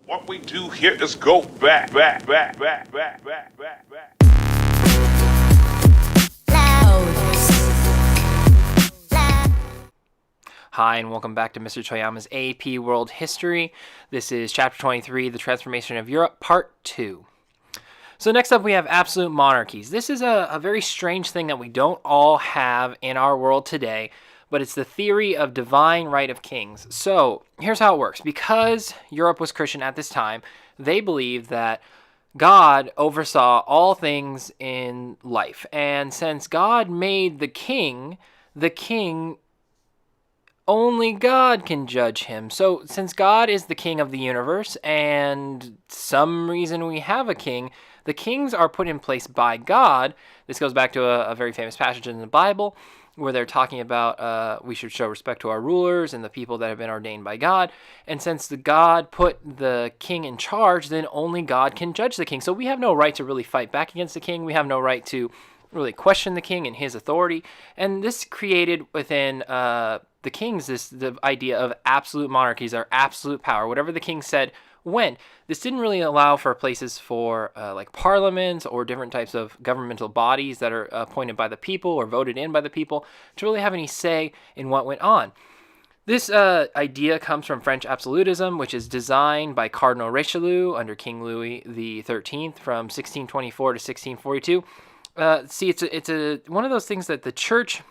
What we do here is go back. Hi, and welcome back to Mr. Toyama's AP World History. This is Chapter 23, The Transformation of Europe, Part 2. So next up we have absolute monarchies. This is a very strange thing that we don't all have in our world today, but it's the theory of divine right of kings. So here's how it works. Because Europe was Christian at this time, they believed that God oversaw all things in life. And since God made the king only God can judge him. So since God is the king of the universe and some reason we have a king, the kings are put in place by God. This goes back to a very famous passage in the Bible where they're talking about we should show respect to our rulers and the people that have been ordained by God. And since the God put the king in charge, then only God can judge the king. So we have no right to really fight back against the king. We have no right to really question the king and his authority. And this created within the kings the idea of absolute monarchies or absolute power. Whatever the king said went. This didn't really allow for places for like parliaments or different types of governmental bodies that are appointed by the people or voted in by the people to really have any say in what went on. This idea comes from French absolutism, which is designed by Cardinal Richelieu under King Louis XIII from 1624 to 1642. It's one of those things that the church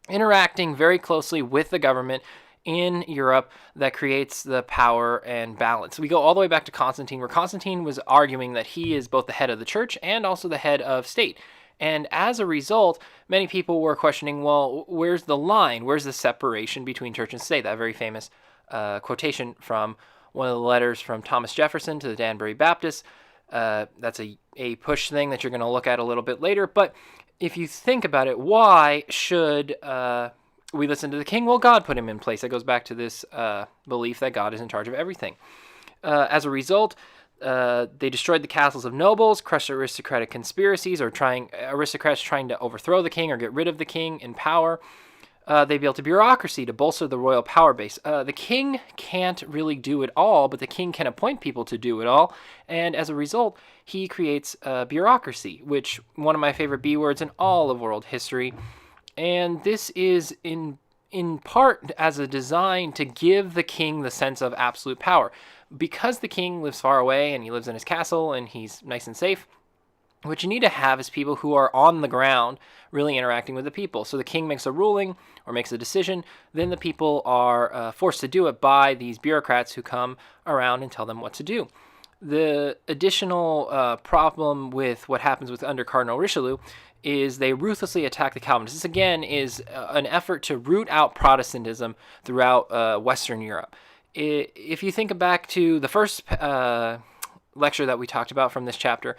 interacting very closely with the government in Europe that creates the power and balance. We go all the way back to Constantine, where Constantine was arguing that he is both the head of the church and also the head of state. And as a result, many people were questioning, well, where's the line? Where's the separation between church and state? That very famous quotation from one of the letters from Thomas Jefferson to the Danbury Baptists. That's a push thing that you're going to look at a little bit later. But if you think about it, why should we listen to the king? Well, God put him in place. That goes back to this belief that God is in charge of everything. As a result, they destroyed the castles of nobles, crushed aristocratic conspiracies, or aristocrats trying to overthrow the king or get rid of the king in power. They built a bureaucracy to bolster the royal power base. The king can't really do it all, but the king can appoint people to do it all. And as a result, he creates a bureaucracy, which one of my favorite B words in all of world history. And this is in part as a design to give the king the sense of absolute power. Because the king lives far away and he lives in his castle and he's nice and safe, what you need to have is people who are on the ground really interacting with the people. So the king makes a ruling or makes a decision, then the people are forced to do it by these bureaucrats who come around and tell them what to do. The additional problem with what happens under Cardinal Richelieu is they ruthlessly attack the Calvinists. This, again, is an effort to root out Protestantism throughout Western Europe. If you think back to the first lecture that we talked about from this chapter,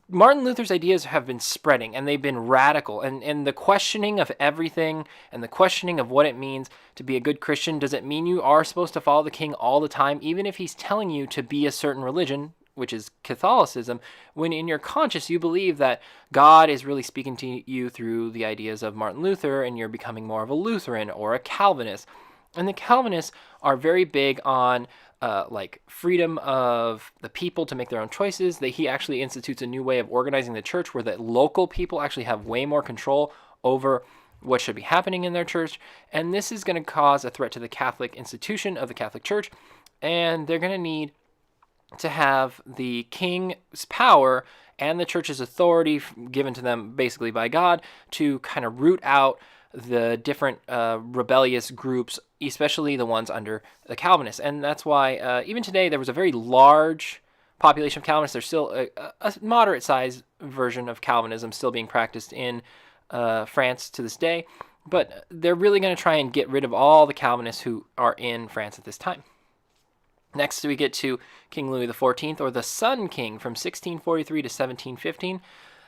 Martin Luther's ideas have been spreading, and they've been radical. And the questioning of everything and the questioning of what it means to be a good Christian, does it mean you are supposed to follow the king all the time, even if he's telling you to be a certain religion, which is Catholicism, when in your conscience you believe that God is really speaking to you through the ideas of Martin Luther, and you're becoming more of a Lutheran or a Calvinist. And the Calvinists are very big on like freedom of the people to make their own choices. He actually institutes a new way of organizing the church where the local people actually have way more control over what should be happening in their church. And this is going to cause a threat to the Catholic institution of the Catholic Church. And they're going to need to have the king's power and the church's authority given to them basically by God to kind of root out the different rebellious groups, especially the ones under the Calvinists. And that's why even today there was a very large population of Calvinists. There's still a moderate-sized version of Calvinism still being practiced in France to this day, but they're really going to try and get rid of all the Calvinists who are in France at this time. Next, we get to King Louis XIV, or the Sun King, from 1643 to 1715.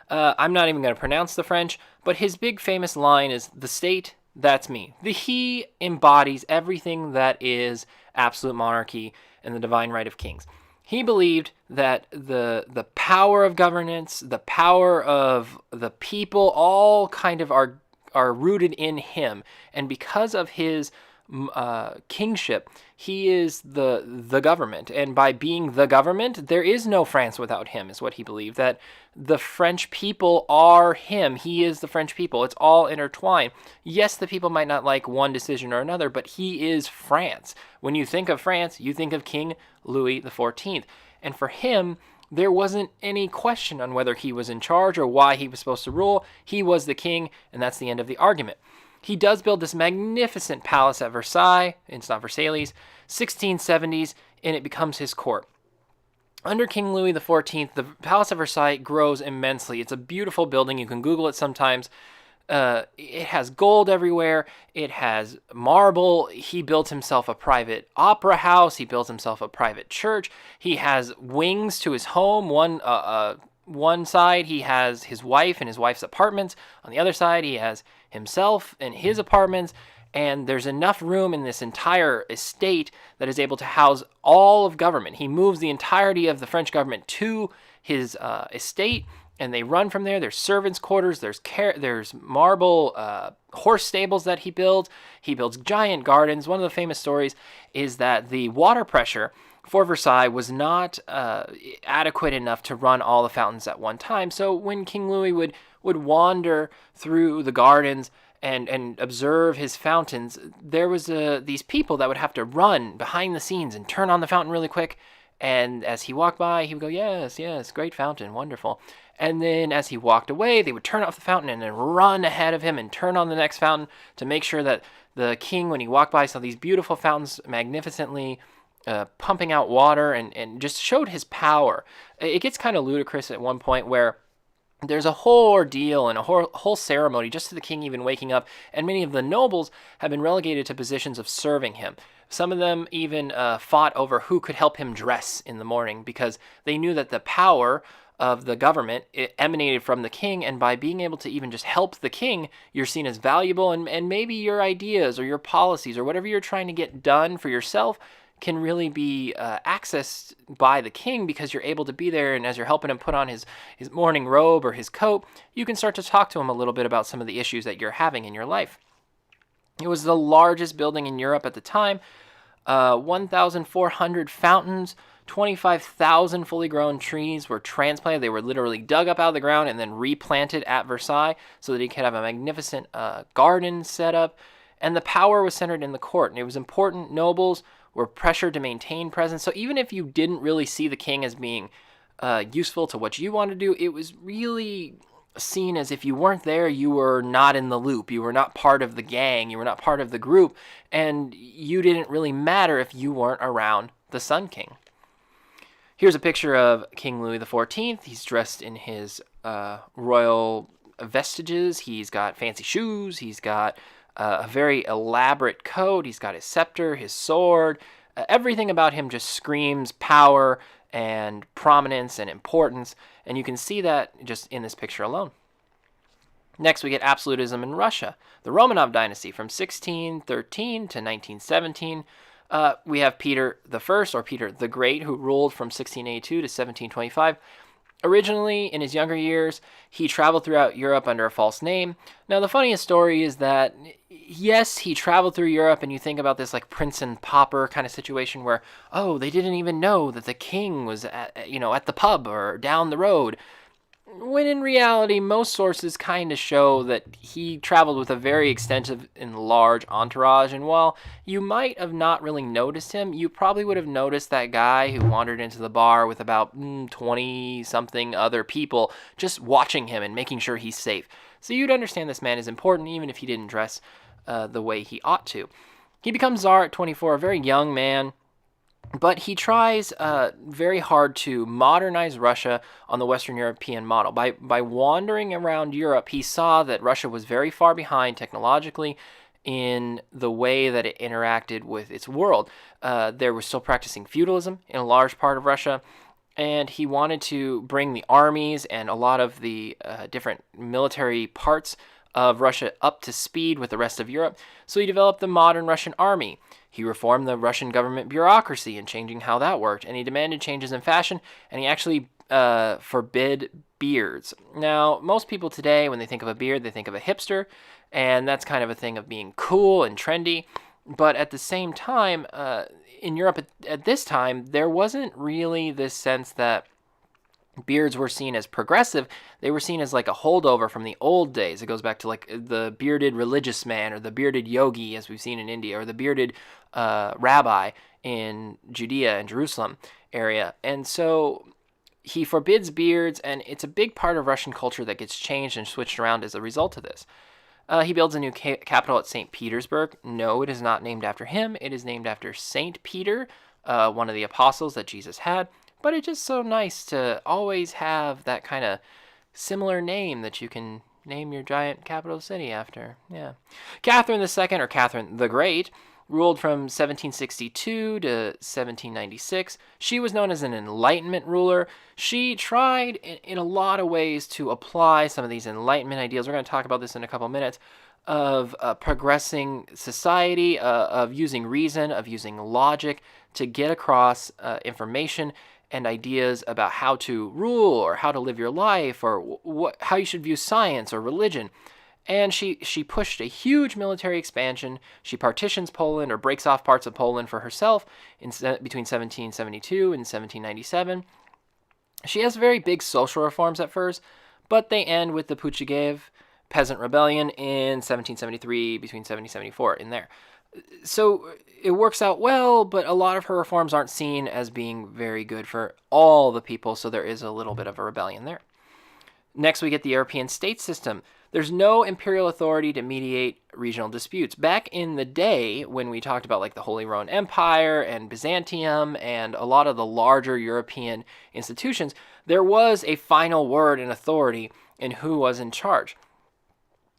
I'm not even going to pronounce the French, but his big famous line is, "The state, that's me." He embodies everything that is absolute monarchy and the divine right of kings. He believed that the power of governance, the power of the people, all kind of are rooted in him. And because of his kingship. He is the government, and by being the government, there is no France without him, is what he believed. That the French people are him. He is the French people. It's all intertwined. Yes, the people might not like one decision or another, but he is France. When you think of France, you think of King Louis XIV. And for him, there wasn't any question on whether he was in charge or why he was supposed to rule. He was the king, and that's the end of the argument. He does build this magnificent palace at Versailles. It's not Versailles, 1670s, and it becomes his court. Under King Louis XIV, the Palace of Versailles grows immensely. It's a beautiful building. You can Google it sometimes. It has gold everywhere. It has marble. He built himself a private opera house. He built himself a private church. He has wings to his home. One side, he has his wife and his wife's apartments. On the other side, he has himself and his apartments. And there's enough room in this entire estate that is able to house all of government. He moves the entirety of the French government to his estate, and they run from there. There's servants' quarters. There's marble horse stables that he builds. He builds giant gardens. One of the famous stories is that the water pressure for Versailles was not adequate enough to run all the fountains at one time. So when King Louis would wander through the gardens and observe his fountains, there was these people that would have to run behind the scenes and turn on the fountain really quick. And as he walked by, he would go, yes, great fountain, wonderful. And then as he walked away, they would turn off the fountain and then run ahead of him and turn on the next fountain to make sure that the king, when he walked by, saw these beautiful fountains magnificently pumping out water and just showed his power. It gets kind of ludicrous at one point where there's a whole ordeal and a whole ceremony just to the king even waking up, and many of the nobles have been relegated to positions of serving him. Some of them even fought over who could help him dress in the morning because they knew that the power of the government it emanated from the king, and by being able to even just help the king, you're seen as valuable, and maybe your ideas or your policies or whatever you're trying to get done for yourself can really be accessed by the king because you're able to be there, and as you're helping him put on his morning robe or his coat, you can start to talk to him a little bit about some of the issues that you're having in your life. It was the largest building in Europe at the time, 1,400 fountains, 25,000 fully grown trees were transplanted. They were literally dug up out of the ground and then replanted at Versailles so that he could have a magnificent garden set up, and the power was centered in the court, and it was important. Nobles were pressured to maintain presence. So even if you didn't really see the king as being useful to what you want to do, it was really seen as if you weren't there, you were not in the loop. You were not part of the gang. You were not part of the group. And you didn't really matter if you weren't around the Sun King. Here's a picture of King Louis XIV. He's dressed in his royal vestiges. He's got fancy shoes. He's got a very elaborate coat. He's got his scepter, his sword. Everything about him just screams power and prominence and importance, and you can see that just in this picture alone. Next, we get absolutism in Russia, the Romanov dynasty from 1613 to 1917. We have Peter I, or Peter the Great, who ruled from 1682 to 1725. Originally, in his younger years, he traveled throughout Europe under a false name. Now, the funniest story is that, yes, he traveled through Europe, and you think about this like prince and pauper kind of situation where, oh, they didn't even know that the king was at the pub or down the road. When in reality, most sources kind of show that he traveled with a very extensive and large entourage, and while you might have not really noticed him, you probably would have noticed that guy who wandered into the bar with about 20-something other people just watching him and making sure he's safe. So you'd understand this man is important even if he didn't dress the way he ought to. He becomes Tsar at 24, a very young man. But he tries very hard to modernize Russia on the Western European model. By wandering around Europe, he saw that Russia was very far behind technologically in the way that it interacted with its world. They were still practicing feudalism in a large part of Russia, and he wanted to bring the armies and a lot of the different military parts of Russia up to speed with the rest of Europe. So he developed the modern Russian army. He reformed the Russian government bureaucracy and changing how that worked, and he demanded changes in fashion, and he actually forbid beards. Now, most people today, when they think of a beard, they think of a hipster, and that's kind of a thing of being cool and trendy. But at the same time, in Europe at this time, there wasn't really this sense that beards were seen as progressive. They were seen as like a holdover from the old days. It goes back to like the bearded religious man, or the bearded yogi, as we've seen in India, or the bearded rabbi in Judea and Jerusalem area. And so he forbids beards, and it's a big part of Russian culture that gets changed and switched around as a result of this. He builds a new capital at St. Petersburg. No, it is not named after him. It is named after St. Peter, one of the apostles that Jesus had. But it's just so nice to always have that kind of similar name that you can name your giant capital city after. Yeah. Catherine II, or Catherine the Great, ruled from 1762 to 1796. She was known as an Enlightenment ruler. She tried in a lot of ways to apply some of these Enlightenment ideals. We're going to talk about this in a couple minutes, of progressing society, of using reason, of using logic to get across information and ideas about how to rule or how to live your life, or how you should view science or religion. And she pushed a huge military expansion. She partitions Poland, or breaks off parts of Poland for herself between 1772 and 1797. She has very big social reforms at first, but they end with the Puchigiev peasant rebellion in 1773, between 1774 in there. So it works out well, but a lot of her reforms aren't seen as being very good for all the people, so there is a little bit of a rebellion there. Next, we get the European state system. There's no imperial authority to mediate regional disputes. Back in the day, when we talked about like the Holy Roman Empire and Byzantium and a lot of the larger European institutions, there was a final word and authority in who was in charge.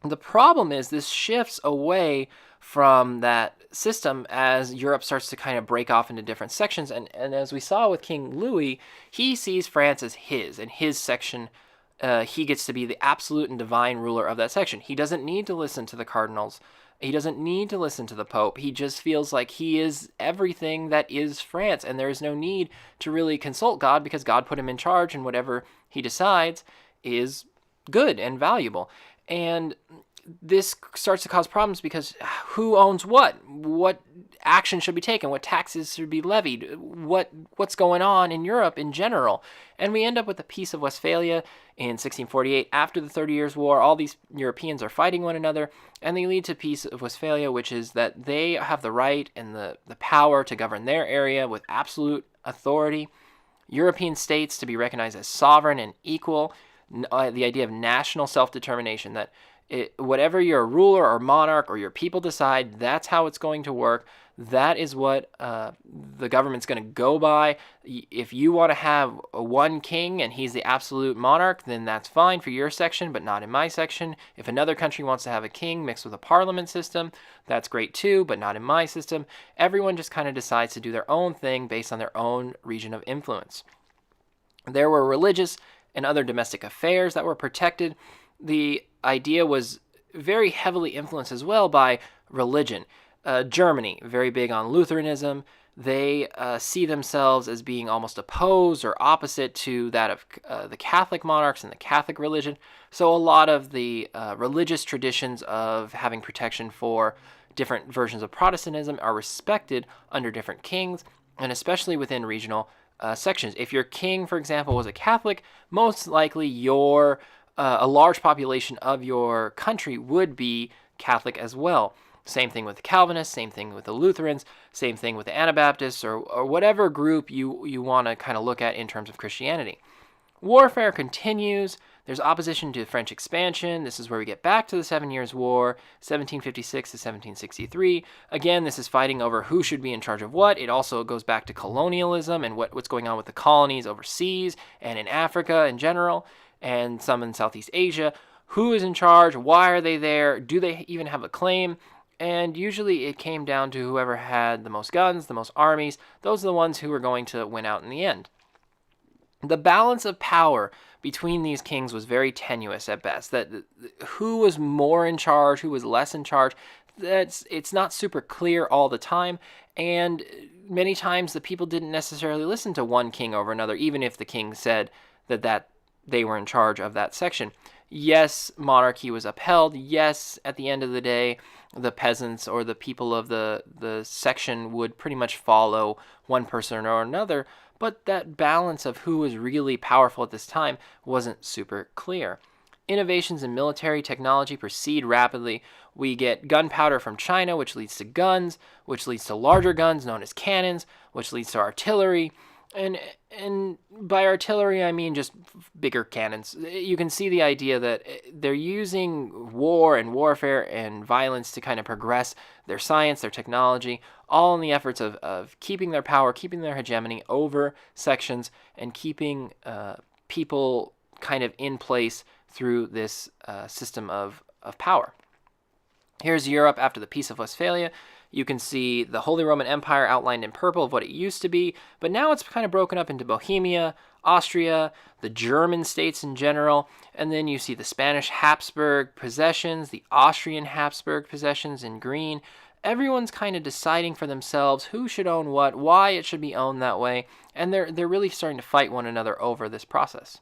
The problem is this shifts away from that system as Europe starts to kind of break off into different sections. And as we saw with King Louis, he sees France as his, and his section, he gets to be the absolute and divine ruler of that section. He doesn't need to listen to the cardinals. He doesn't need to listen to the Pope. He just feels like he is everything that is France, and there is no need to really consult God, because God put him in charge, and whatever he decides is good and valuable. And this starts to cause problems, because who owns what action should be taken, what taxes should be levied, what's going on in Europe in general. And we end up with the Peace of Westphalia in 1648. After the 30 Years' War, all these Europeans are fighting one another, and they lead to Peace of Westphalia, which is that they have the right and the power to govern their area with absolute authority. European states to be recognized as sovereign and equal. The idea of national self-determination, that whatever your ruler or monarch or your people decide, that's how it's going to work. That is what the government's going to go by. If you want to have one king and he's the absolute monarch, then that's fine for your section, but not in my section. If another country wants to have a king mixed with a parliament system, that's great too, but not in my system. Everyone just kind of decides to do their own thing based on their own region of influence. There were religious and other domestic affairs that were protected. The idea was very heavily influenced as well by religion. Germany, very big on Lutheranism. They see themselves as being almost opposed or opposite to that of the Catholic monarchs and the Catholic religion. So a lot of the religious traditions of having protection for different versions of Protestantism are respected under different kings, and especially within regional sections. If your king, for example, was a Catholic, most likely a large population of your country would be Catholic as well. Same thing with the Calvinists, same thing with the Lutherans, same thing with the Anabaptists, or whatever group you want to kind of look at in terms of Christianity. Warfare continues. There's opposition to French expansion. This is where we get back to the 7 Years' War, 1756 to 1763. Again, this is fighting over who should be in charge of what. It also goes back to colonialism and what's going on with the colonies overseas and in Africa in general, and some in Southeast Asia. Who is in charge? Why are they there? Do they even have a claim? And usually it came down to whoever had the most guns, the most armies. Those are the ones who were going to win out in the end. The balance of power between these kings was very tenuous at best. That who was more in charge, who was less in charge, it's not super clear all the time. And many times the people didn't necessarily listen to one king over another, even if the king said that they were in charge of that section. Yes, monarchy was upheld. Yes, at the end of the day, the peasants or the people of the section would pretty much follow one person or another, but that balance of who was really powerful at this time wasn't super clear. Innovations in military technology proceed rapidly. We get gunpowder from China, which leads to guns, which leads to larger guns known as cannons, which leads to artillery. And by artillery, I mean just bigger cannons. You can see the idea that they're using war and warfare and violence to kind of progress their science, their technology, all in the efforts of keeping their power, keeping their hegemony over sections, and keeping people kind of in place through this system of power. Here's Europe after the Peace of Westphalia. You can see the Holy Roman Empire outlined in purple of what it used to be, but now it's kind of broken up into Bohemia, Austria, the German states in general, and then you see the Spanish Habsburg possessions, the Austrian Habsburg possessions in green. Everyone's kind of deciding for themselves who should own what, why it should be owned that way, and they're really starting to fight one another over this process.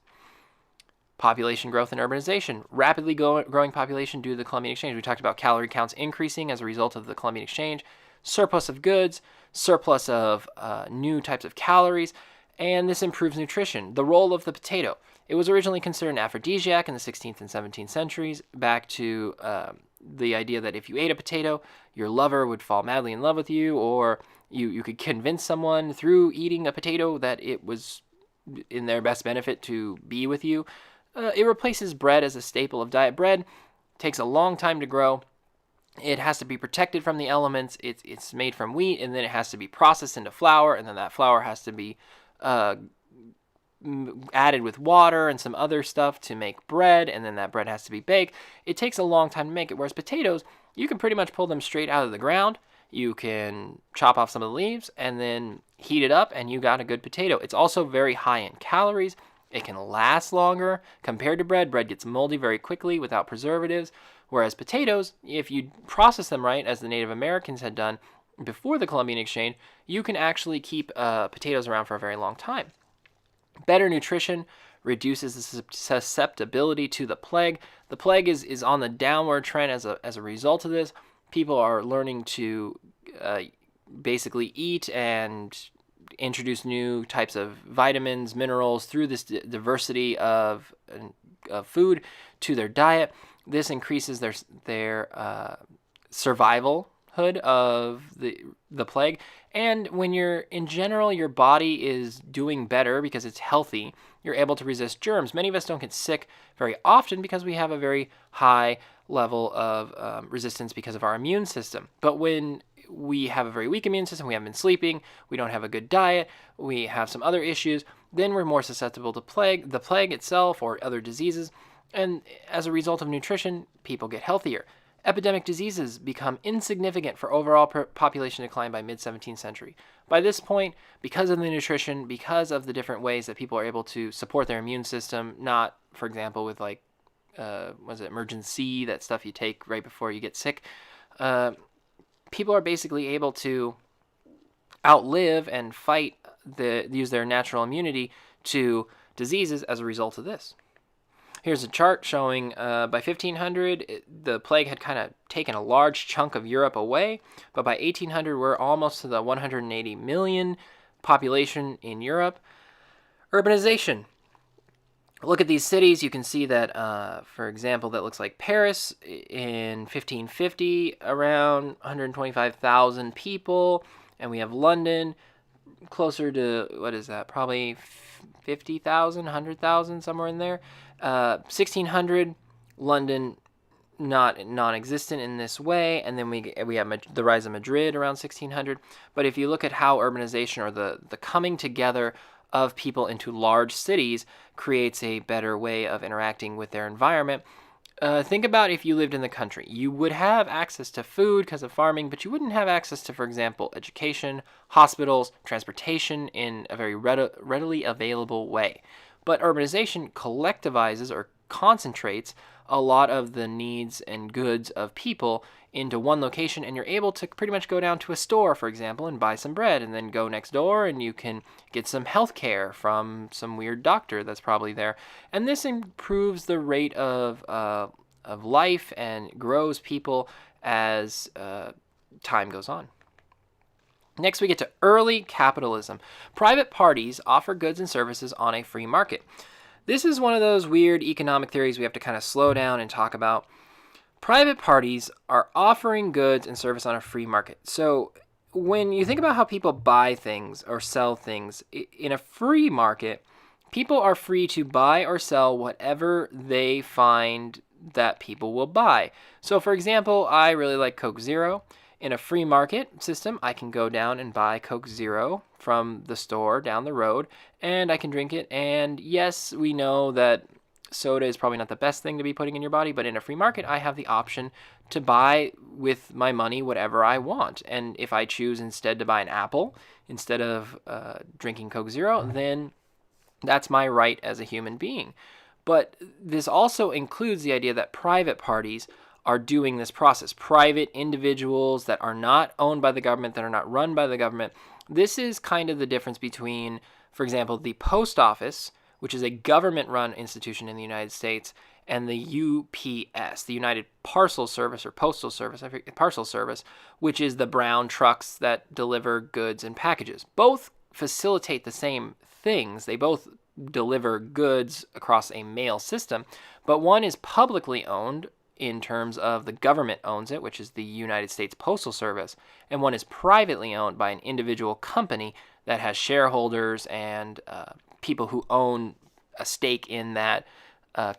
Population growth and urbanization. Rapidly growing population due to the Columbian Exchange. We talked about calorie counts increasing as a result of the Columbian Exchange. Surplus of goods, surplus of new types of calories, and this improves nutrition. The role of the potato. It was originally considered an aphrodisiac in the 16th and 17th centuries, back to the idea that if you ate a potato, your lover would fall madly in love with you, or you could convince someone through eating a potato that it was in their best benefit to be with you. It replaces bread as a staple of diet. Bread takes a long time to grow. It has to be protected from the elements. It's made from wheat, and then it has to be processed into flour, and then that flour has to be added with water and some other stuff to make bread, and then that bread has to be baked. It takes a long time to make it, whereas potatoes, you can pretty much pull them straight out of the ground. You can chop off some of the leaves and then heat it up, and you got a good potato. It's also very high in calories. It can last longer compared to bread. Bread gets moldy very quickly without preservatives, whereas potatoes, if you process them right, as the Native Americans had done before the Columbian Exchange, you can actually keep potatoes around for a very long time. Better nutrition reduces the susceptibility to the plague. The plague is on the downward trend as a result of this. People are learning to basically eat and introduce new types of vitamins, minerals through this diversity of food to their diet. This increases their survivalhood of the plague. And when you're, in general, your body is doing better because it's healthy, you're able to resist germs. Many of us don't get sick very often because we have a very high level of resistance because of our immune system. But when we have a very weak immune system, we haven't been sleeping, we don't have a good diet, we have some other issues, then we're more susceptible to the plague itself or other diseases. And as a result of nutrition, people get healthier. Epidemic diseases become insignificant for overall population decline by mid-17th century. By this point, because of the nutrition, because of the different ways that people are able to support their immune system, not, for example, with emergency, that stuff you take right before you get sick, people are basically able to outlive and use their natural immunity to diseases as a result of this. Here's a chart showing by 1500, the plague had kind of taken a large chunk of Europe away, but by 1800, we're almost to the 180 million population in Europe. Urbanization. Look at these cities. You can see that, for example, that looks like Paris in 1550, around 125,000 people. And we have London closer to, what is that, probably 50,000, 100,000, somewhere in there. 1600, London non-existent in this way. And then we have the rise of Madrid around 1600. But if you look at how urbanization, or the coming together of people into large cities, creates a better way of interacting with their environment. Think about if you lived in the country. You would have access to food because of farming, but you wouldn't have access to, for example, education, hospitals, transportation in a very readily available way. But urbanization collectivizes or concentrates a lot of the needs and goods of people into one location, and you're able to pretty much go down to a store, for example, and buy some bread, and then go next door and you can get some health care from some weird doctor that's probably there. And this improves the rate of life and grows people as time goes on. Next, we get to early capitalism. Private parties offer goods and services on a free market. This is one of those weird economic theories we have to kind of slow down and talk about. Private parties are offering goods and service on a free market. So when you think about how people buy things or sell things, in a free market, people are free to buy or sell whatever they find that people will buy. So for example, I really like Coke Zero. In a free market system, I can go down and buy Coke Zero from the store down the road, and I can drink it. And yes, we know that soda is probably not the best thing to be putting in your body, but in a free market, I have the option to buy with my money whatever I want. And if I choose instead to buy an apple instead of drinking Coke Zero, then that's my right as a human being. But this also includes the idea that private parties are doing this process. Private individuals that are not owned by the government, that are not run by the government. This is kind of the difference between, for example, the post office, which is a government-run institution in the United States, and the UPS, the United Parcel Service or Postal Service, Parcel Service, which is the brown trucks that deliver goods and packages. Both facilitate the same things. They both deliver goods across a mail system, but one is publicly owned in terms of the government owns it, which is the United States Postal Service, and one is privately owned by an individual company that has shareholders and people who own a stake in that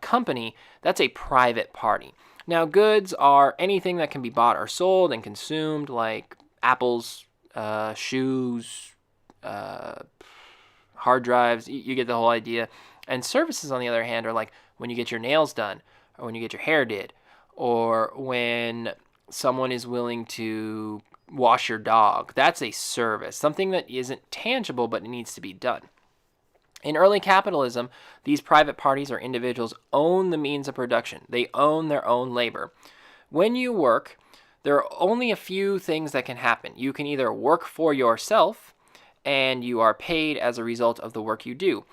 company. That's a private party. Now, goods are anything that can be bought or sold and consumed, like apples, shoes, hard drives. You get the whole idea. And services, on the other hand, are like when you get your nails done, or when you get your hair did, or when someone is willing to wash your dog. That's a service, something that isn't tangible, but it needs to be done. In early capitalism, these private parties or individuals own the means of production. They own their own labor. When you work, there are only a few things that can happen. You can either work for yourself, and you are paid as a result of the work you do.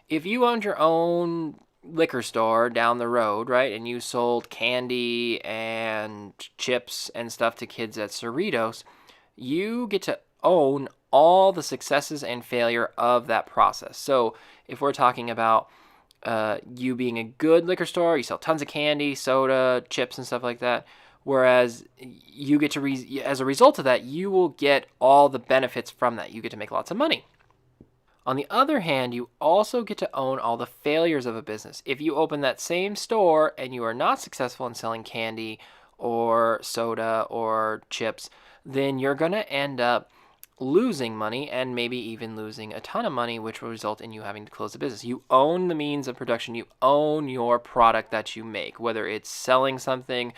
If you owned your own liquor store down the road, right, and you sold candy and chips and stuff to kids at Cerritos, you get to own all the successes and failure of that process. So if we're talking about you being a good liquor store, you sell tons of candy, soda, chips, and stuff like that, whereas you get to, as a result of that, you will get all the benefits from that. You get to make lots of money. On the other hand, you also get to own all the failures of a business. If you open that same store and you are not successful in selling candy or soda or chips, then you're going to end up losing money and maybe even losing a ton of money, which will result in you having to close the business. You own the means of production. You own your product that you make, whether it's selling something.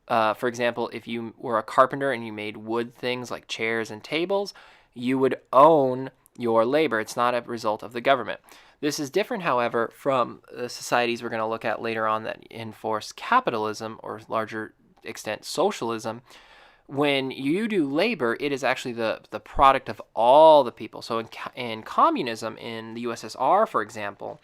For example, if you were a carpenter and you made wood things like chairs and tables, you would own your labor. It's not a result of the government. This is different, however, from the societies we're going to look at later on that enforce capitalism, or larger extent socialism. When you do labor, it is actually the product of all the people. So in communism, in the USSR, for example,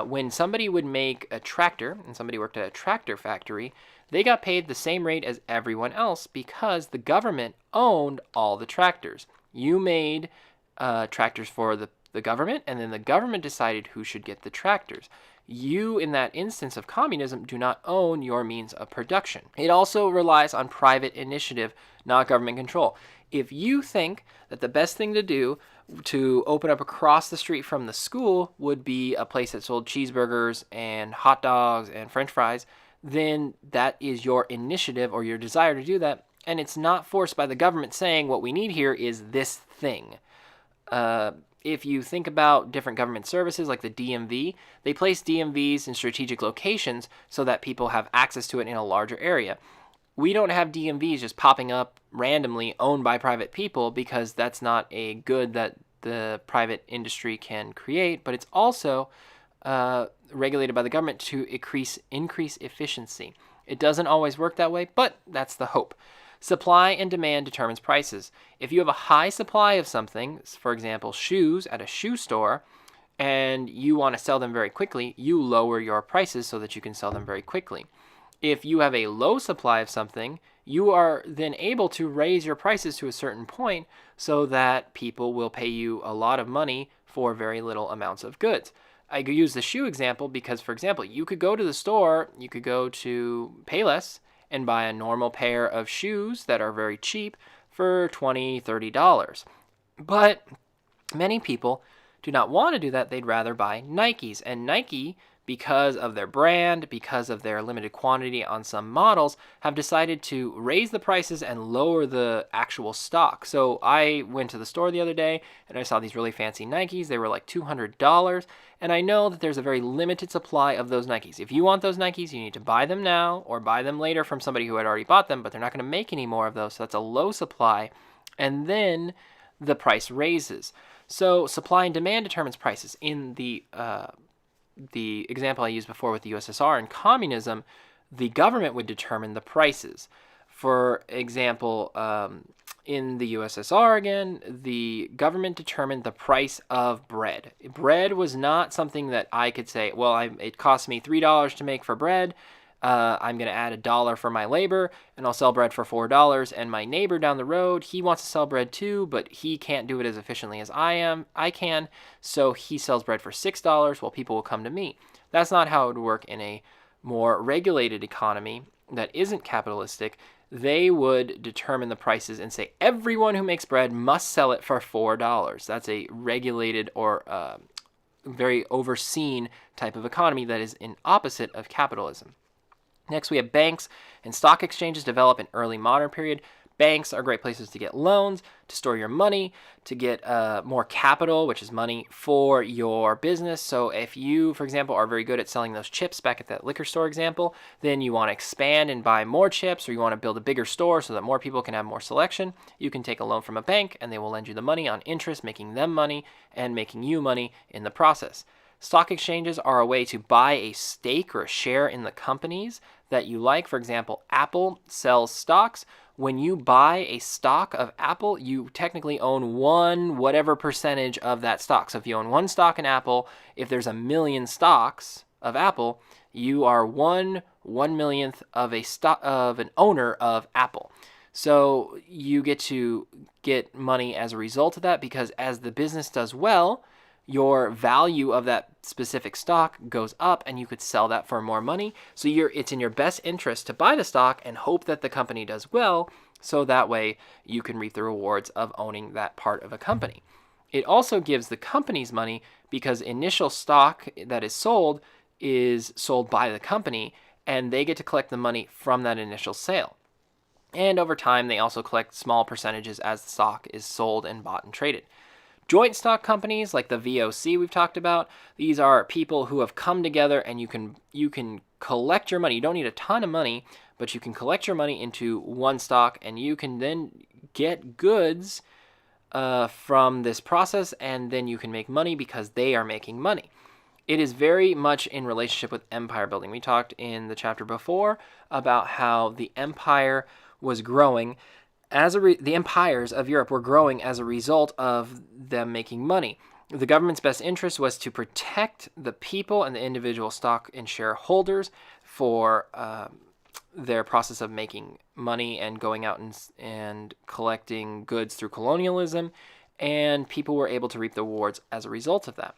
when somebody would make a tractor, and somebody worked at a tractor factory, they got paid the same rate as everyone else because the government owned all the tractors. You made tractors for the government, and then the government decided who should get the tractors. You, in that instance of communism, do not own your means of production. It also relies on private initiative, not government control. If you think that the best thing to do to open up across the street from the school would be a place that sold cheeseburgers and hot dogs and French fries, then that is your initiative or your desire to do that, and it's not forced by the government saying what we need here is this thing. If you think about different government services like the DMV, they place DMVs in strategic locations so that people have access to it in a larger area. We don't have DMVs just popping up randomly owned by private people because that's not a good that the private industry can create, but it's also regulated by the government to increase efficiency. It doesn't always work that way, but that's the hope. Supply and demand determines prices. If you have a high supply of something, for example, shoes at a shoe store, and you want to sell them very quickly, you lower your prices so that you can sell them very quickly. If you have a low supply of something, you are then able to raise your prices to a certain point so that people will pay you a lot of money for very little amounts of goods. I could use the shoe example because, for example, you could go to the store, you could go to Payless and buy a normal pair of shoes that are very cheap for $20, $30. But many people do not want to do that. They'd rather buy Nikes. And Nike, because of their brand, because of their limited quantity on some models, have decided to raise the prices and lower the actual stock. So I went to the store the other day and I saw these really fancy Nikes. They were like $200. And I know that there's a very limited supply of those Nikes. If you want those Nikes, you need to buy them now or buy them later from somebody who had already bought them, but they're not going to make any more of those. So that's a low supply. And then the price raises. So supply and demand determines prices. In the example I used before with the USSR and communism, the government would determine the prices. For example, in the USSR again, the government determined the price of bread. Bread was not something that I could say, well, it costs me $3 to make for bread. I'm going to add $1 for my labor, and I'll sell bread for $4. And my neighbor down the road, he wants to sell bread too, but he can't do it as efficiently as I can, so he sells bread for $6 while people will come to me. That's not how it would work in a more regulated economy that isn't capitalistic. They would determine the prices and say everyone who makes bread must sell it for $4. That's a regulated or very overseen type of economy that is an opposite of capitalism. Next, we have banks and stock exchanges develop in early modern period. Banks are great places to get loans, to store your money, to get more capital, which is money for your business. So if you, for example, are very good at selling those chips back at that liquor store example, then you want to expand and buy more chips, or you want to build a bigger store so that more people can have more selection, you can take a loan from a bank and they will lend you the money on interest, making them money and making you money in the process. Stock exchanges are a way to buy a stake or a share in the companies that you like. For example, Apple sells stocks. When you buy a stock of Apple, you technically own whatever percentage of that stock. So if you own one stock in Apple, if there's 1 million stocks of Apple, you are 1/1,000,000th of an owner of Apple. So you get to get money as a result of that, because as the business does well, your value of that specific stock goes up and you could sell that for more money. So it's in your best interest to buy the stock and hope that the company does well, so that way you can reap the rewards of owning that part of a company. It also gives the companies money because initial stock that is sold by the company, and they get to collect the money from that initial sale. And over time, they also collect small percentages as the stock is sold and bought and traded. Joint stock companies like the VOC we've talked about, these are people who have come together and you can collect your money. You don't need a ton of money, but you can collect your money into one stock and you can then get goods from this process, and then you can make money because they are making money. It is very much in relationship with empire building. We talked in the chapter before about how the empire was growing the empires of Europe were growing as a result of them making money. The government's best interest was to protect the people and the individual stock and shareholders for their process of making money and going out and collecting goods through colonialism, and people were able to reap the rewards as a result of that.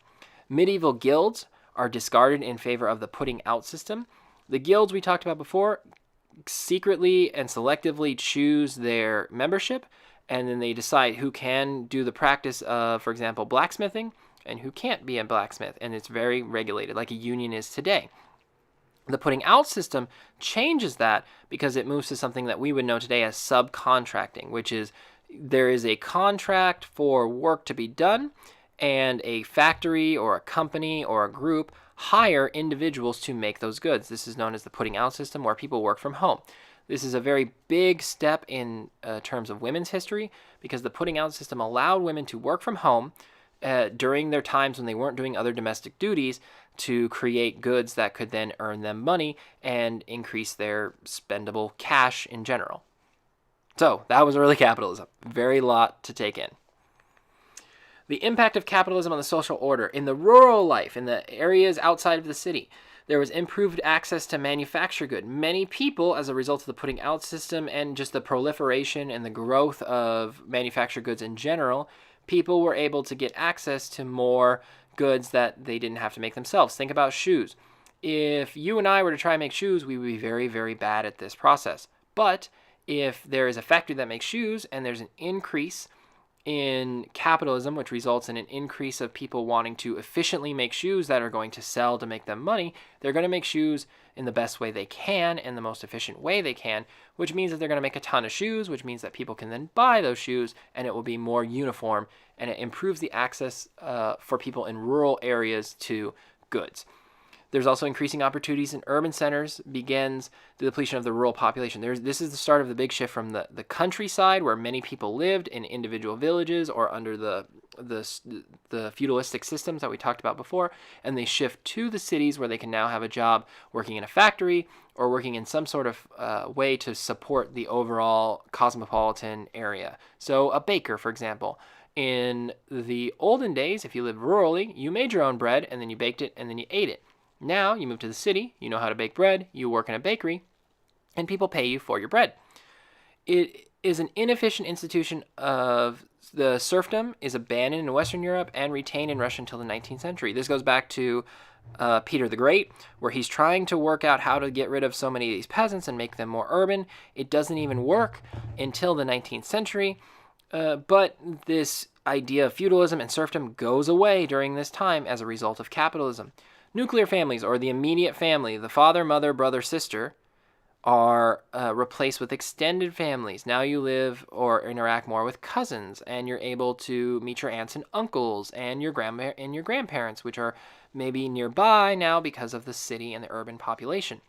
Medieval guilds are discarded in favor of the putting out system. The guilds we talked about before secretly and selectively choose their membership, and then they decide who can do the practice of, for example, blacksmithing and who can't be a blacksmith, and it's very regulated like a union is today. The putting out system changes that because it moves to something that we would know today as subcontracting, which is there is a contract for work to be done, and a factory or a company or a group hire individuals to make those goods. This is known as the putting out system, where people work from home. This is a very big step in terms of women's history, because the putting out system allowed women to work from home during their times when they weren't doing other domestic duties, to create goods that could then earn them money and increase their spendable cash in general. So that was early capitalism. Very lot to take in. The impact of capitalism on the social order in the rural life, in the areas outside of the city. There was improved access to manufactured goods. Many people, as a result of the putting out system and just the proliferation and the growth of manufactured goods in general, people were able to get access to more goods that they didn't have to make themselves. Think about shoes. If you and I were to try and make shoes, we would be very, very bad at this process. But if there is a factory that makes shoes and there's an increase in capitalism, which results in an increase of people wanting to efficiently make shoes that are going to sell to make them money, they're going to make shoes in the best way they can and the most efficient way they can, which means that they're going to make a ton of shoes, which means that people can then buy those shoes and it will be more uniform, and it improves the access for people in rural areas to goods. There's also increasing opportunities in urban centers, begins the depletion of the rural population. This is the start of the big shift from the countryside, where many people lived in individual villages or under the feudalistic systems that we talked about before, and they shift to the cities where they can now have a job working in a factory or working in some sort of way to support the overall cosmopolitan area. So a baker, for example. In the olden days, if you lived rurally, you made your own bread and then you baked it and then you ate it. Now you move to the city, you know how to bake bread, you work in a bakery, and people pay you for your bread. It is an inefficient institution of the serfdom is abandoned in Western Europe and retained in Russia until the 19th century. This goes back to Peter the Great, where he's trying to work out how to get rid of so many of these peasants and make them more urban. It doesn't even work until the 19th century, but this idea of feudalism and serfdom goes away during this time as a result of capitalism. Nuclear families, or the immediate family, the father, mother, brother, sister, are replaced with extended families. Now you live or interact more with cousins, and you're able to meet your aunts and uncles and your grandparents, which are maybe nearby now because of the city and the urban population.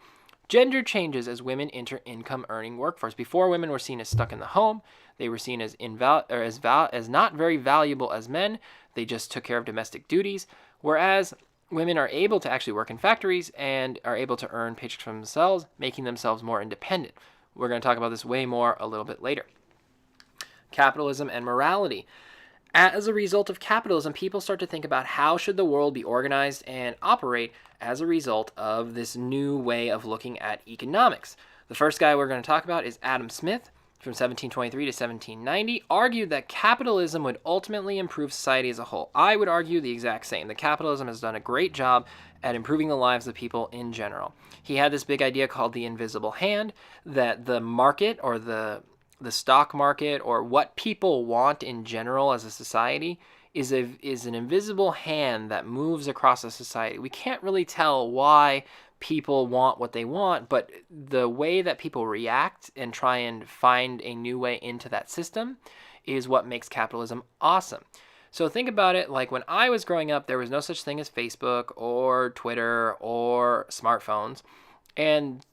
Gender changes as women enter income-earning workforce. Before, women were seen as stuck in the home. They were seen as not very valuable as men. They just took care of domestic duties, whereas women are able to actually work in factories and are able to earn paychecks for themselves, making themselves more independent. We're going to talk about this way more a little bit later. Capitalism and morality. As a result of capitalism, people start to think about how should the world be organized and operate as a result of this new way of looking at economics. The first guy we're going to talk about is Adam Smith, from 1723 to 1790, argued that capitalism would ultimately improve society as a whole. I would argue the exact same. That capitalism has done a great job at improving the lives of people in general. He had this big idea called the invisible hand, that the market or the stock market or what people want in general as a society is an invisible hand that moves across a society. We can't really tell why people want what they want, but the way that people react and try and find a new way into that system is what makes capitalism awesome. So think about it like when I was growing up, there was no such thing as Facebook or Twitter or smartphones. And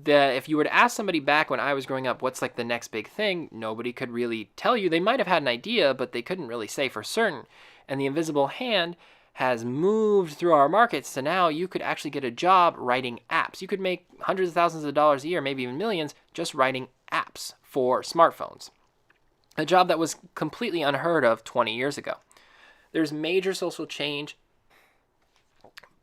if you were to ask somebody back when I was growing up, what's like the next big thing, nobody could really tell you. They might have had an idea, but they couldn't really say for certain. And the invisible hand has moved through our markets, so now you could actually get a job writing apps. You could make hundreds of thousands of dollars a year, maybe even millions, just writing apps for smartphones. A job that was completely unheard of 20 years ago. There's major social change,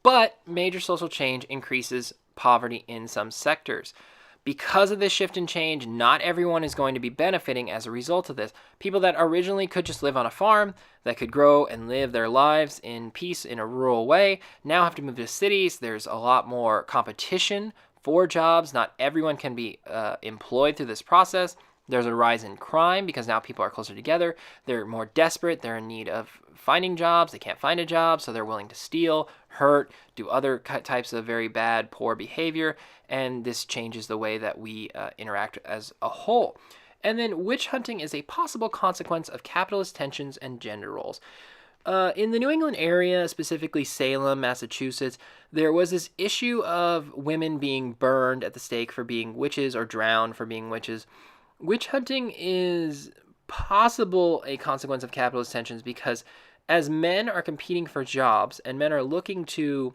but major social change increases poverty in some sectors. Because of this shift and change, not everyone is going to be benefiting as a result of this. People that originally could just live on a farm, that could grow and live their lives in peace in a rural way, now have to move to cities. There's a lot more competition for jobs. Not everyone can be employed through this process. There's a rise in crime because now people are closer together. They're more desperate. They're in need of finding jobs. They can't find a job, so they're willing to steal, hurt, do other types of very bad, poor behavior, and this changes the way that we interact as a whole. And then witch hunting is a possible consequence of capitalist tensions and gender roles. In the New England area, specifically Salem, Massachusetts, there was this issue of women being burned at the stake for being witches or drowned for being witches. Witch hunting is possible a consequence of capitalist tensions because as men are competing for jobs and men are looking to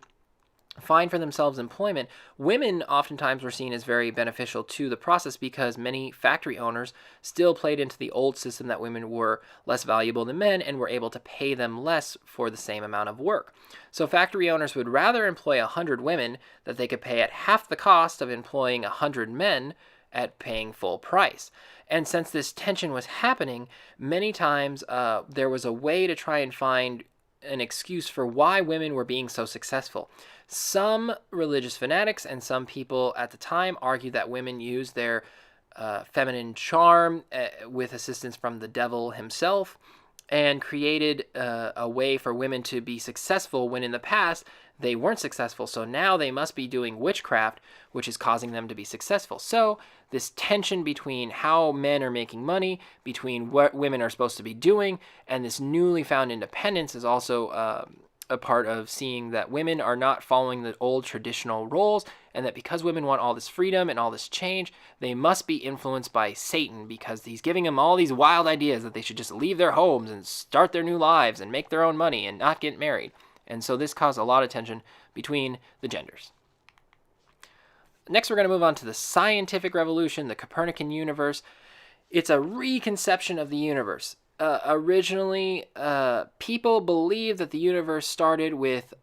find for themselves employment, women oftentimes were seen as very beneficial to the process because many factory owners still played into the old system that women were less valuable than men and were able to pay them less for the same amount of work. So factory owners would rather employ 100 women that they could pay at half the cost of employing 100 men at paying full price. And since this tension was happening, many times there was a way to try and find an excuse for why women were being so successful. Some religious fanatics and some people at the time argued that women used their feminine charm with assistance from the devil himself and created a way for women to be successful when in the past they weren't successful. So now they must be doing witchcraft, which is causing them to be successful. So this tension between how men are making money, between what women are supposed to be doing, and this newly found independence is also a part of seeing that women are not following the old traditional roles, and that because women want all this freedom and all this change, they must be influenced by Satan because he's giving them all these wild ideas that they should just leave their homes and start their new lives and make their own money and not get married. And so this caused a lot of tension between the genders. Next, we're going to move on to the scientific revolution, the Copernican universe. It's a reconception of the universe. Originally, people believed that the universe started with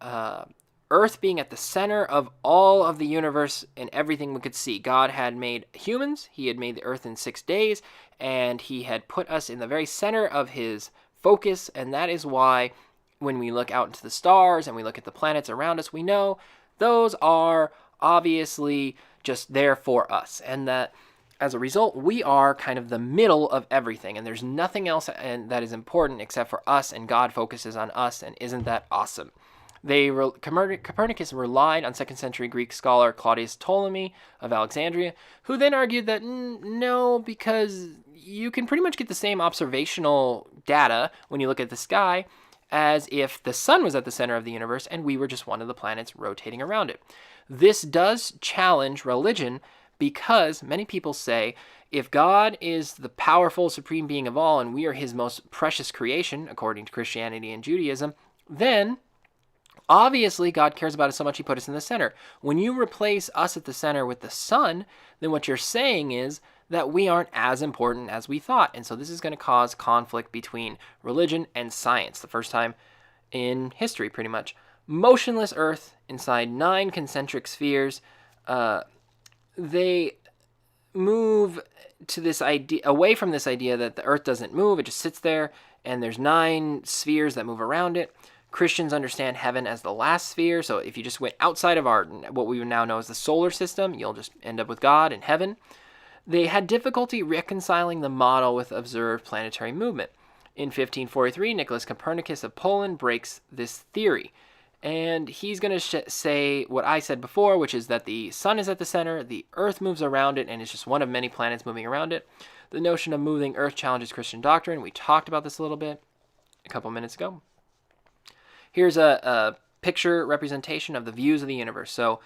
Earth being at the center of all of the universe and everything we could see. God had made humans. He had made the Earth in 6 days, and he had put us in the very center of his focus, and that is why when we look out into the stars and we look at the planets around us, we know those are obviously just there for us, and that as a result, we are kind of the middle of everything, and there's nothing else that is important except for us, and God focuses on us, and isn't that awesome? Copernicus relied on 2nd century Greek scholar Claudius Ptolemy of Alexandria, who then argued that no, because you can pretty much get the same observational data when you look at the sky as if the sun was at the center of the universe and we were just one of the planets rotating around it. This does challenge religion because many people say if God is the powerful supreme being of all and we are his most precious creation, according to Christianity and Judaism, then obviously God cares about us so much he put us in the center. When you replace us at the center with the sun, then what you're saying is that we aren't as important as we thought. And so this is going to cause conflict between religion and science. The first time in history, pretty much. Motionless Earth inside 9 concentric spheres. They move to this idea, away from this idea that the Earth doesn't move, it just sits there, and there's 9 spheres that move around it. Christians understand heaven as the last sphere, so if you just went outside of what we now know as the solar system, you'll just end up with God and heaven. They had difficulty reconciling the model with observed planetary movement. In 1543, Nicholas Copernicus of Poland breaks this theory. And he's going to say what I said before, which is that the sun is at the center, the Earth moves around it, and it's just one of many planets moving around it. The notion of moving Earth challenges Christian doctrine. We talked about this a little bit a couple minutes ago. Here's a picture representation of the views of the universe. So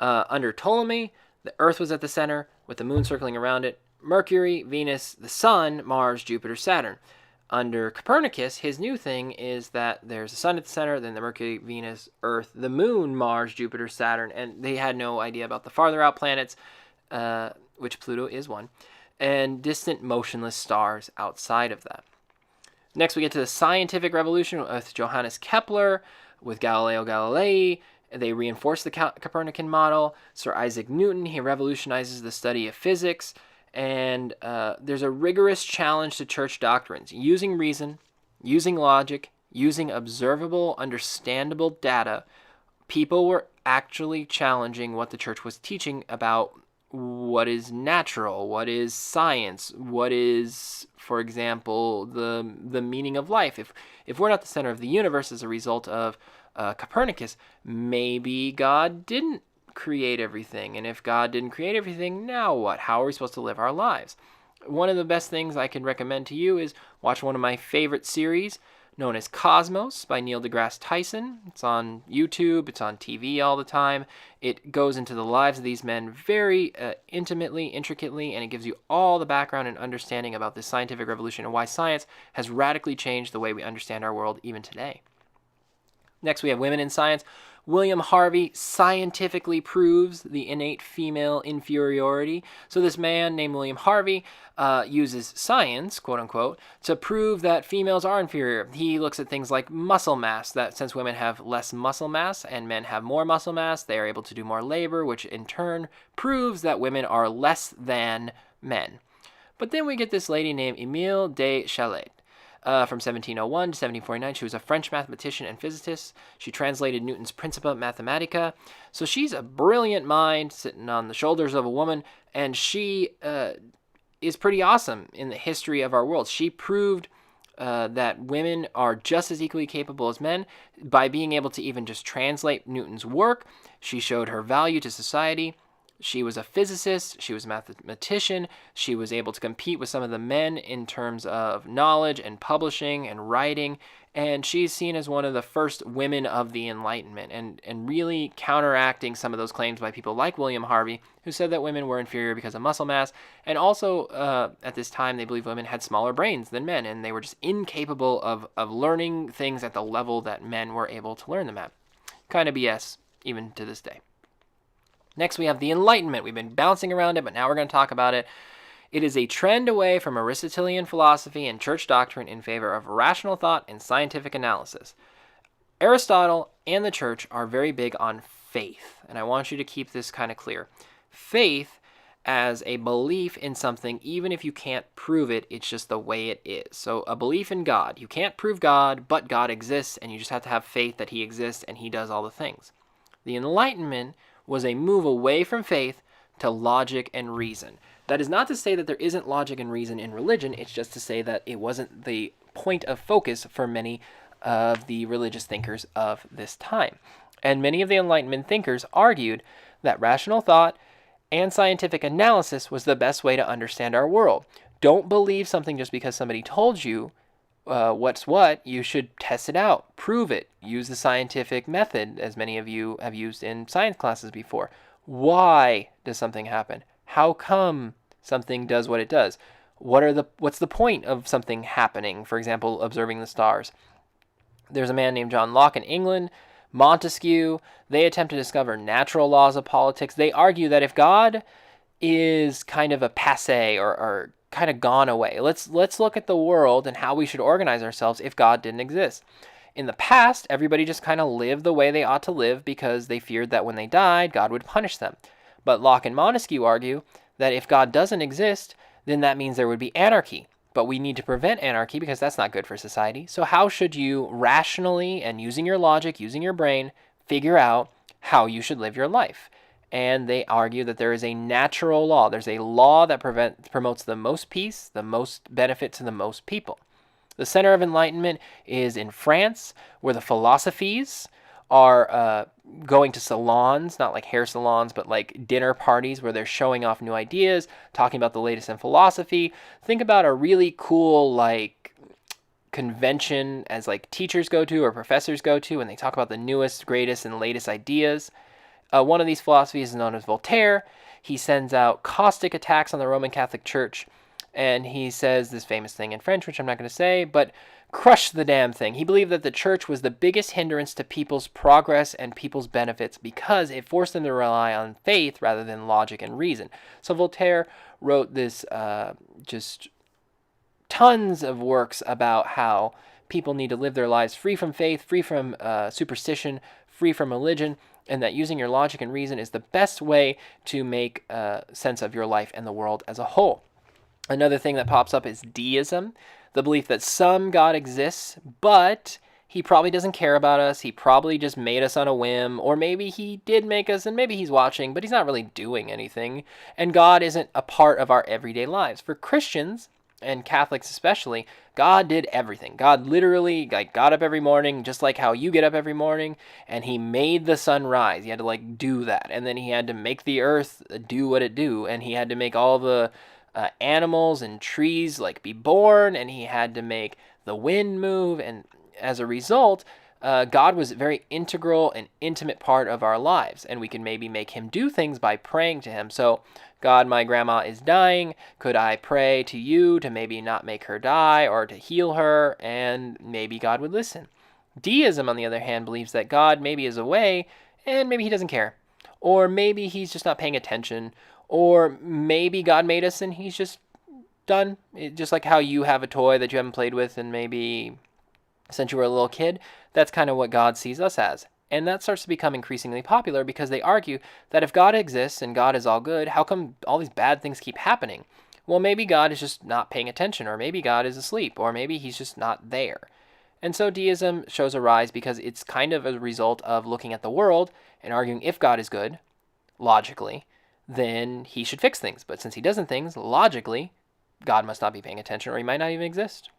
under Ptolemy, the Earth was at the center with the moon circling around it. Mercury, Venus, the sun, Mars, Jupiter, Saturn. Under Copernicus, his new thing is that there's the sun at the center, then the Mercury, Venus, Earth, the moon, Mars, Jupiter, Saturn, and they had no idea about the farther out planets, which Pluto is one, and distant motionless stars outside of that. Next, we get to the scientific revolution with Johannes Kepler, with Galileo Galilei. They reinforce the Copernican model. Sir Isaac Newton, he revolutionizes the study of physics. And there's a rigorous challenge to church doctrines. Using reason, using logic, using observable, understandable data, people were actually challenging what the church was teaching about what is natural, what is science, what is, for example, the meaning of life. If we're not the center of the universe as a result of Copernicus, maybe God didn't create everything. And if God didn't create everything, now what? How are we supposed to live our lives? One of the best things I can recommend to you is watch one of my favorite series known as Cosmos by Neil deGrasse Tyson. It's on YouTube. It's on TV all the time. It goes into the lives of these men very intimately, intricately, and it gives you all the background and understanding about this scientific revolution and why science has radically changed the way we understand our world even today. Next, we have women in science. William Harvey scientifically proves the innate female inferiority. So this man named William Harvey uses science, quote unquote, to prove that females are inferior. He looks at things like muscle mass, that since women have less muscle mass and men have more muscle mass, they are able to do more labor, which in turn proves that women are less than men. But then we get this lady named Emile De Chelly. From 1701 to 1749. She was a French mathematician and physicist. She translated Newton's Principia Mathematica. So she's a brilliant mind sitting on the shoulders of a woman, and she is pretty awesome in the history of our world. She proved that women are just as equally capable as men by being able to even just translate Newton's work. She showed her value to society. She was a physicist, she was a mathematician, she was able to compete with some of the men in terms of knowledge and publishing and writing, and she's seen as one of the first women of the Enlightenment, and really counteracting some of those claims by people like William Harvey, who said that women were inferior because of muscle mass, and also at this time they believed women had smaller brains than men, and they were just incapable of learning things at the level that men were able to learn them at. Kind of BS, even to this day. Next, we have the Enlightenment. We've been bouncing around it, but now we're going to talk about it. It is a trend away from Aristotelian philosophy and church doctrine in favor of rational thought and scientific analysis. Aristotle and the church are very big on faith, and I want you to keep this kind of clear. Faith as a belief in something, even if you can't prove it, it's just the way it is. So a belief in God. You can't prove God, but God exists, and you just have to have faith that he exists and he does all the things. The Enlightenment was a move away from faith to logic and reason. That is not to say that there isn't logic and reason in religion, it's just to say that it wasn't the point of focus for many of the religious thinkers of this time. And many of the Enlightenment thinkers argued that rational thought and scientific analysis was the best way to understand our world. Don't believe something just because somebody told you what's what. You should test it out, prove it, use the scientific method, as many of you have used in science classes before. Why does something happen? How come something does what it does? What's the point of something happening? For example, observing the stars. There's a man named John Locke in England, Montesquieu. They attempt to discover natural laws of politics. They argue that if God is kind of a passé or kind of gone away. Let's look at the world and how we should organize ourselves if God didn't exist. In the past, everybody just kind of lived the way they ought to live because they feared that when they died, God would punish them. But Locke and Montesquieu argue that if God doesn't exist, then that means there would be anarchy. But we need to prevent anarchy because that's not good for society. So how should you rationally and using your logic, using your brain, figure out how you should live your life? And they argue that there is a natural law. There's a law that promotes the most peace, the most benefit to the most people. The center of enlightenment is in France, where the philosophies are going to salons, not like hair salons, but like dinner parties where they're showing off new ideas, talking about the latest in philosophy. Think about a really cool like convention as like teachers go to or professors go to, and they talk about the newest, greatest, and latest ideas. One of these philosophies is known as Voltaire. He sends out caustic attacks on the Roman Catholic Church, and he says this famous thing in French, which I'm not going to say, but crush the damn thing. He believed that the church was the biggest hindrance to people's progress and people's benefits because it forced them to rely on faith rather than logic and reason. So Voltaire wrote this just tons of works about how people need to live their lives free from faith, free from superstition, free from religion, and that using your logic and reason is the best way to make sense of your life and the world as a whole. Another thing that pops up is deism, the belief that some God exists, but he probably doesn't care about us. He probably just made us on a whim, or maybe he did make us and maybe he's watching, but he's not really doing anything. And God isn't a part of our everyday lives. For Christians, and Catholics especially, God did everything. God literally got up every morning, just like how you get up every morning, and he made the sun rise. He had to do that, and then he had to make the earth do what it do, and he had to make all the animals and trees be born, and he had to make the wind move, and as a result, God was a very integral and intimate part of our lives, and we can maybe make him do things by praying to him. So, God, my grandma is dying. Could I pray to you to maybe not make her die or to heal her? And maybe God would listen. Deism, on the other hand, believes that God maybe is away and maybe he doesn't care. Or maybe he's just not paying attention. Or maybe God made us and he's just done. Just like how you have a toy that you haven't played with and maybe since you were a little kid, that's kind of what God sees us as. And that starts to become increasingly popular because they argue that if God exists and God is all good, how come all these bad things keep happening? Well, maybe God is just not paying attention, or maybe God is asleep, or maybe he's just not there. And so deism shows a rise because it's kind of a result of looking at the world and arguing if God is good, logically, then he should fix things. But since he doesn't things, logically, God must not be paying attention or he might not even exist.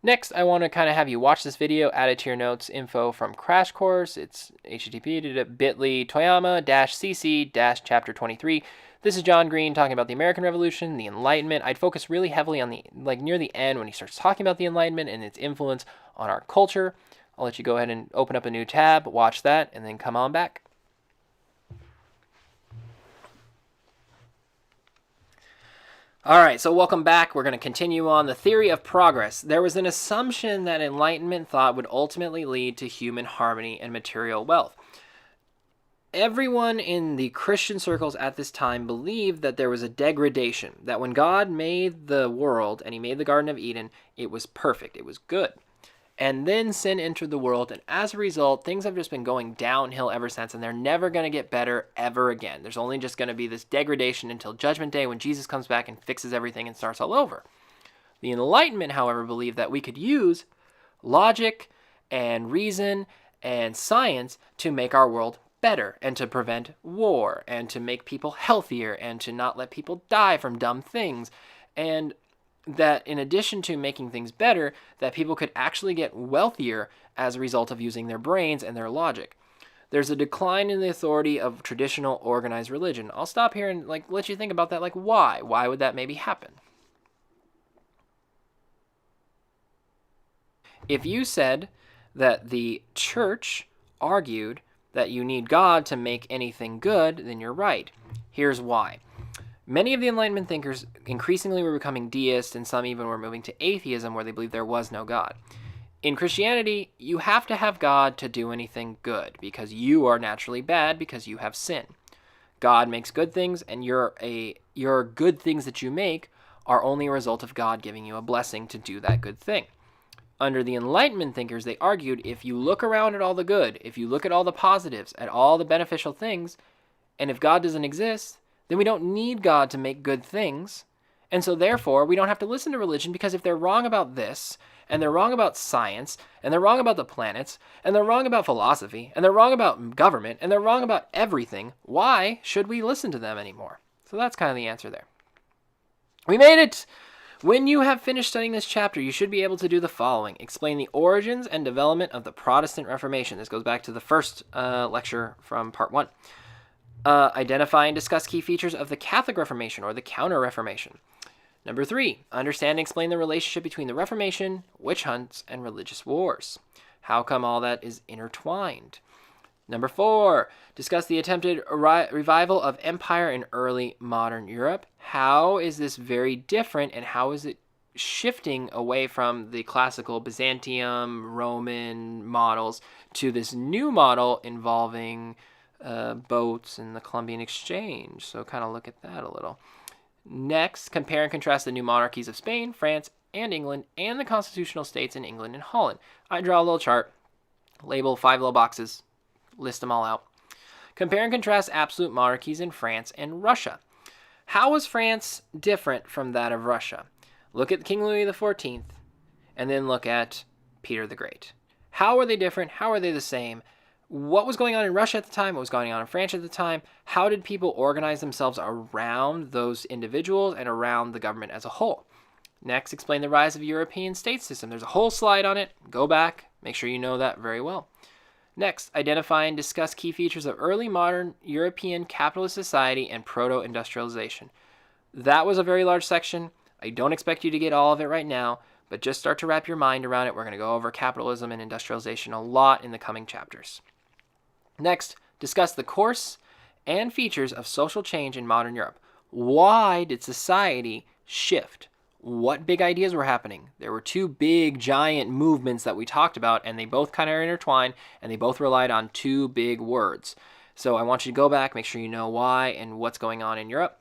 Next, I want to kind of have you watch this video, add it to your notes, info from Crash Course. It's http://bit.ly Toyama-cc-chapter 23. This is John Green talking about the American Revolution, the Enlightenment. I'd focus really heavily on the, near the end when he starts talking about the Enlightenment and its influence on our culture. I'll let you go ahead and open up a new tab, watch that, and then come on back. All right, so welcome back. We're going to continue on the theory of progress. There was an assumption that Enlightenment thought would ultimately lead to human harmony and material wealth. Everyone in the Christian circles at this time believed that there was a degradation, that when God made the world and he made the Garden of Eden, it was perfect, it was good. And then sin entered the world, and as a result, things have just been going downhill ever since, and they're never going to get better ever again. There's only just going to be this degradation until Judgment Day when Jesus comes back and fixes everything and starts all over. The Enlightenment, however, believed that we could use logic and reason and science to make our world better and to prevent war and to make people healthier and to not let people die from dumb things. And that in addition to making things better, that people could actually get wealthier as a result of using their brains and their logic. There's a decline in the authority of traditional organized religion. I'll stop here and let you think about that. Why? Why would that maybe happen? If you said that the church argued that you need God to make anything good, then you're right. Here's why. Many of the Enlightenment thinkers increasingly were becoming deists, and some even were moving to atheism where they believed there was no God. In Christianity, you have to have God to do anything good because you are naturally bad because you have sin. God makes good things, and your good things that you make are only a result of God giving you a blessing to do that good thing. Under the Enlightenment thinkers, they argued if you look around at all the good, if you look at all the positives, at all the beneficial things, and if God doesn't exist, then we don't need God to make good things. And so therefore, we don't have to listen to religion because if they're wrong about this, and they're wrong about science, and they're wrong about the planets, and they're wrong about philosophy, and they're wrong about government, and they're wrong about everything, why should we listen to them anymore? So that's kind of the answer there. We made it! When you have finished studying this chapter, you should be able to do the following. Explain the origins and development of the Protestant Reformation. This goes back to the first lecture from part 1. Identify and discuss key features of the Catholic Reformation or the Counter-Reformation. Number 3, understand and explain the relationship between the Reformation, witch hunts, and religious wars. How come all that is intertwined? Number 4, discuss the attempted revival of empire in early modern Europe. How is this very different, and how is it shifting away from the classical Byzantium, Roman models to this new model involving boats and the Columbian Exchange? So kind of look at that a little. Next, compare and contrast the new monarchies of Spain, France, and England, and the constitutional states in England and Holland. I draw a little chart, label 5 little boxes, list them all out. Compare and contrast absolute monarchies in France and Russia. How was France different from that of Russia? Look at King Louis XIV, and then look at Peter the Great. How are they different? How are they the same? What was going on in Russia at the time? What was going on in France at the time? How did people organize themselves around those individuals and around the government as a whole? Next, explain the rise of the European state system. There's a whole slide on it. Go back. Make sure you know that very well. Next, identify and discuss key features of early modern European capitalist society and proto-industrialization. That was a very large section. I don't expect you to get all of it right now, but just start to wrap your mind around it. We're going to go over capitalism and industrialization a lot in the coming chapters. Next, discuss the course and features of social change in modern Europe. Why did society shift? What big ideas were happening? There were two big, giant movements that we talked about, and they both kind of are intertwined, and they both relied on two big words. So I want you to go back, make sure you know why and what's going on in Europe.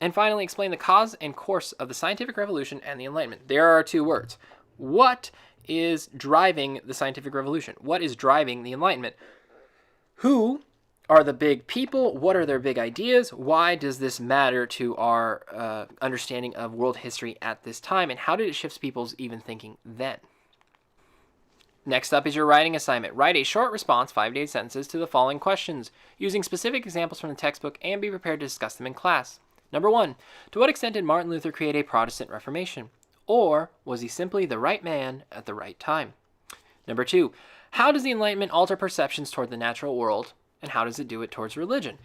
And finally, explain the cause and course of the scientific revolution and the Enlightenment. There are two words. What is driving the scientific revolution? What is driving the Enlightenment? Who are the big people? What are their big ideas? Why does this matter to our understanding of world history at this time? And how did it shift people's even thinking then? Next up is your writing assignment. Write a short response, 5 to 8 sentences, to the following questions, using specific examples from the textbook, and be prepared to discuss them in class. Number 1, to what extent did Martin Luther create a Protestant Reformation? Or was he simply the right man at the right time? Number 2, how does the Enlightenment alter perceptions toward the natural world, and how does it do it towards religion?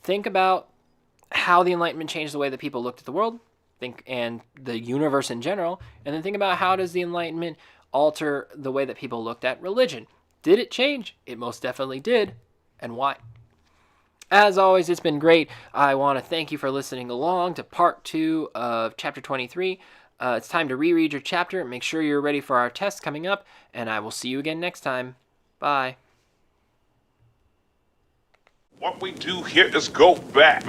Think about how the Enlightenment changed the way that people looked at the world, and the universe in general, and then think about how does the Enlightenment alter the way that people looked at religion. Did it change? It most definitely did, and why? As always, it's been great. I want to thank you for listening along to part 2 of chapter 23. It's time to reread your chapter. Make sure you're ready for our test coming up, and I will see you again next time. Bye. What we do here is go back.